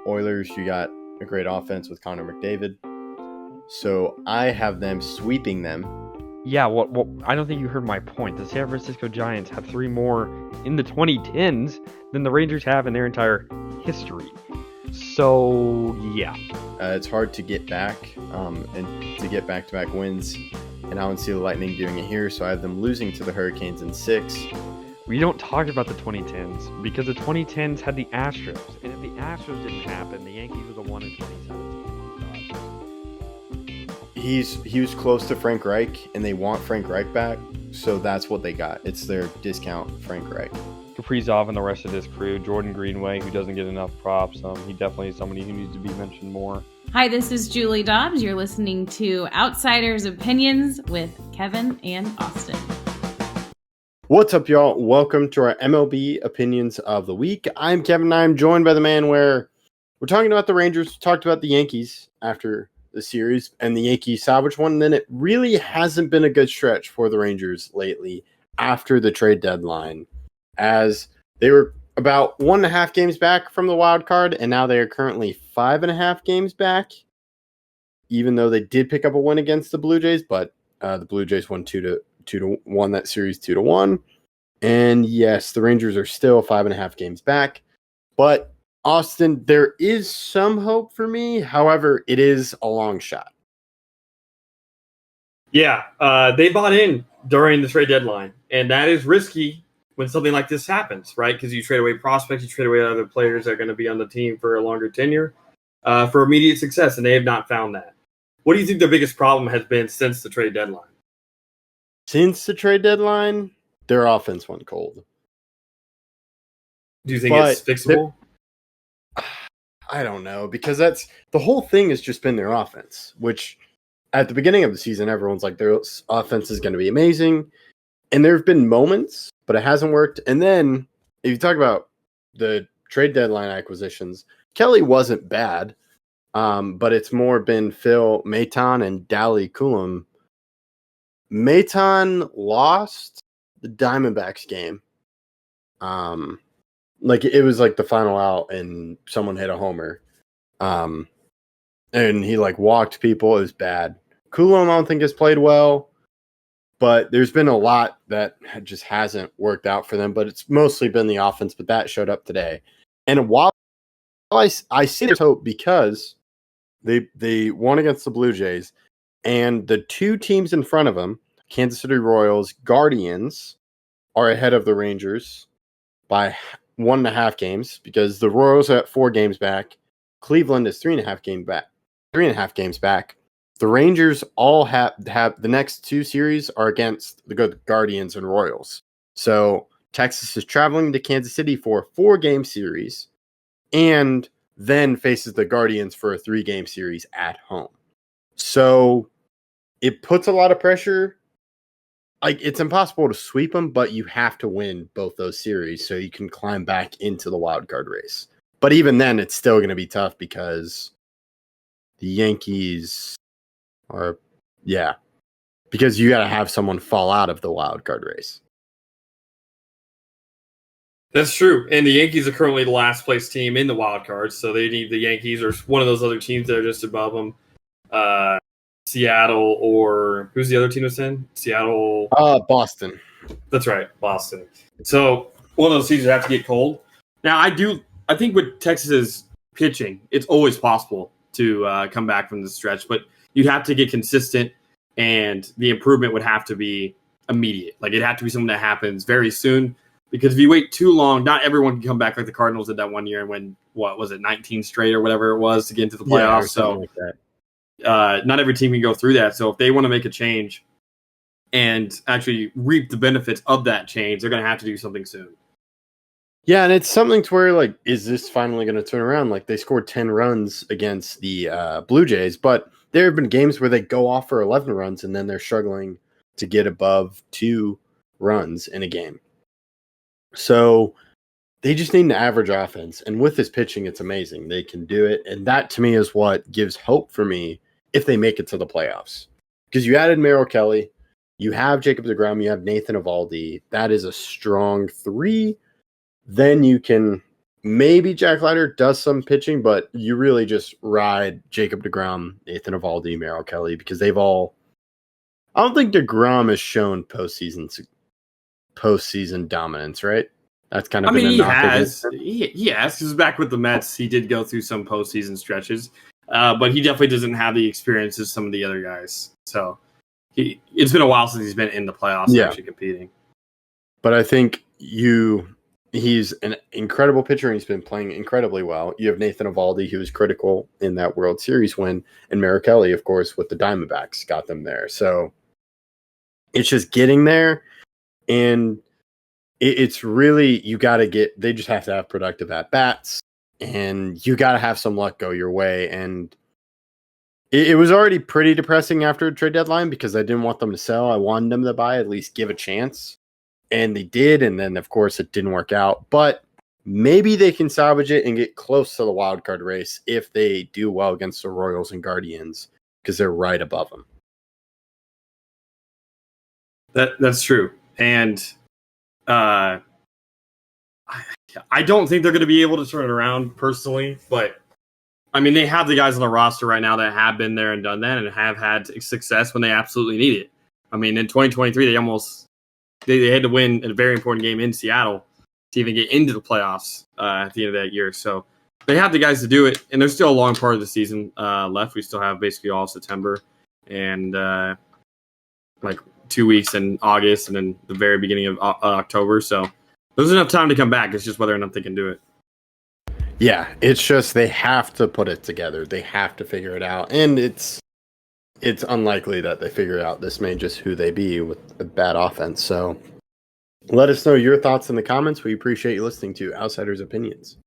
Oilers, you got a great offense with Connor McDavid. So I have them sweeping them. Yeah, well, I don't think you heard my point. The San Francisco Giants have 3 more in the 2010s than the Rangers have in their entire history. So, yeah. It's hard to get back and to get back-to-back wins. And I don't see the Lightning doing it here, so I have them losing to the Hurricanes in 6. We don't talk about the 2010s because the 2010s had the Astros. And if the Astros didn't happen, the Yankees would have won in 2017. He was close to Frank Reich, and they want Frank Reich back, so that's what they got. It's their discount Frank Reich. Kaprizov and the rest of this crew. Jordan Greenway, who doesn't get enough props. He definitely is somebody who needs to be mentioned more. Hi, this is Julie Dobbs. You're listening to Outsiders Opinions with Kevin and Austin. What's up, y'all? Welcome to our MLB Opinions of the Week. I'm Kevin, and I'm joined by the man where we're talking about the Rangers, talked about the Yankees after the series, and the Yankees salvage one. And then it really hasn't been a good stretch for the Rangers lately after the trade deadline, as they were about 1.5 games back from the wild card, and now they are currently 5.5 games back, even though they did pick up a win against the Blue Jays, but the Blue Jays won 2-1 that series 2-1. And yes, the Rangers are still 5.5 games back, but Austin, there is some hope for me. However, it is a long shot. Yeah, they bought in during the trade deadline, and that is risky when something like this happens, right? Because you trade away prospects, you trade away other players that are going to be on the team for a longer tenure for immediate success, and they have not found that. What do you think the biggest problem has been since the trade deadline? Since the trade deadline, their offense went cold. Do you think it's fixable? I don't know, because that's the whole thing has just been their offense, which at the beginning of the season, everyone's like, their offense is going to be amazing. And there have been moments, but it hasn't worked. And then if you talk about the trade deadline acquisitions, Kelly wasn't bad, but it's more been Phil Maton and Dally Coulomb. Maton lost the Diamondbacks game. Like it was like the final out and someone hit a homer. And he like walked people. It was bad. Coulomb, I don't think has played well, but there's been a lot that just hasn't worked out for them, but it's mostly been the offense, but that showed up today. And while I see there's hope because they won against the Blue Jays, and the two teams in front of them, Kansas City Royals, Guardians, are ahead of the Rangers by 1.5 games, because the Royals are at 4 games back. Cleveland is 3.5 games back. The Rangers all have the next 2 series are against the good Guardians and Royals. So Texas is traveling to Kansas City for a 4-game series and then faces the Guardians for a 3-game series at home. So it puts a lot of pressure. Like, it's impossible to sweep them, but you have to win both those series so you can climb back into the wild card race. But even then, it's still going to be tough because the Yankees are, because you got to have someone fall out of the wild card race. That's true. And the Yankees are currently the last place team in the wild card, so they need the Yankees or one of those other teams that are just above them. Seattle, or who's the other team that's in? Seattle. Boston. That's right, Boston. So one of those teams that have to get cold. Now, I think with Texas's pitching, it's always possible to come back from this stretch, but you'd have to get consistent, and the improvement would have to be immediate. Like, it'd have to be something that happens very soon, because if you wait too long, not everyone can come back like the Cardinals did that one year and win, 19 straight or whatever it was to get into the playoffs. So like that. Not every team can go through that. So if they want to make a change and actually reap the benefits of that change, they're going to have to do something soon. Yeah, and it's something to where, like, is this finally going to turn around? Like, they scored 10 runs against the Blue Jays, but there have been games where they go off for 11 runs and then they're struggling to get above 2 runs in a game. So they just need an average offense. And with this pitching, it's amazing. They can do it. And that, to me, is what gives hope for me if they make it to the playoffs. Because you added Merrill Kelly, you have Jacob deGrom, you have Nathan Eovaldi. That is a strong 3. Then you can maybe Jack Leiter does some pitching, but you really just ride Jacob deGrom, Nathan Eovaldi, Merrill Kelly, because they've all. I don't think deGrom has shown postseason dominance, right? That's kind of. I mean, been he a knock has. against him. He has, because back with the Mets, he did go through some postseason stretches, but he definitely doesn't have the experience as some of the other guys. So it's been a while since he's been in the playoffs and actually competing. But I think he's an incredible pitcher, and he's been playing incredibly well. You have Nathan Eovaldi, who was critical in that World Series win, and Merrill Kelly, of course, with the Diamondbacks, got them there. So it's just getting there, and it's really, they just have to have productive at-bats, and you got to have some luck go your way. And it was already pretty depressing after the trade deadline because I didn't want them to sell. I wanted them to buy, at least give a chance. And they did, and then, of course, it didn't work out. But maybe they can salvage it and get close to the wild card race if they do well against the Royals and Guardians, because they're right above them. That's true. And I don't think they're going to be able to turn it around personally, but I mean, they have the guys on the roster right now that have been there and done that and have had success when they absolutely need it. I mean, in 2023, they had to win a very important game in Seattle to even get into the playoffs at the end of that year. So they have the guys to do it, and there's still a long part of the season left. We still have basically all of September and like 2 weeks in August and then the very beginning of October. So there's enough time to come back. It's just whether or not they can do it. Yeah, it's just they have to put it together. They have to figure it out. And it's unlikely that they figure it out. This may just who they be with a bad offense. So let us know your thoughts in the comments. We appreciate you listening to Outsiders Opinions.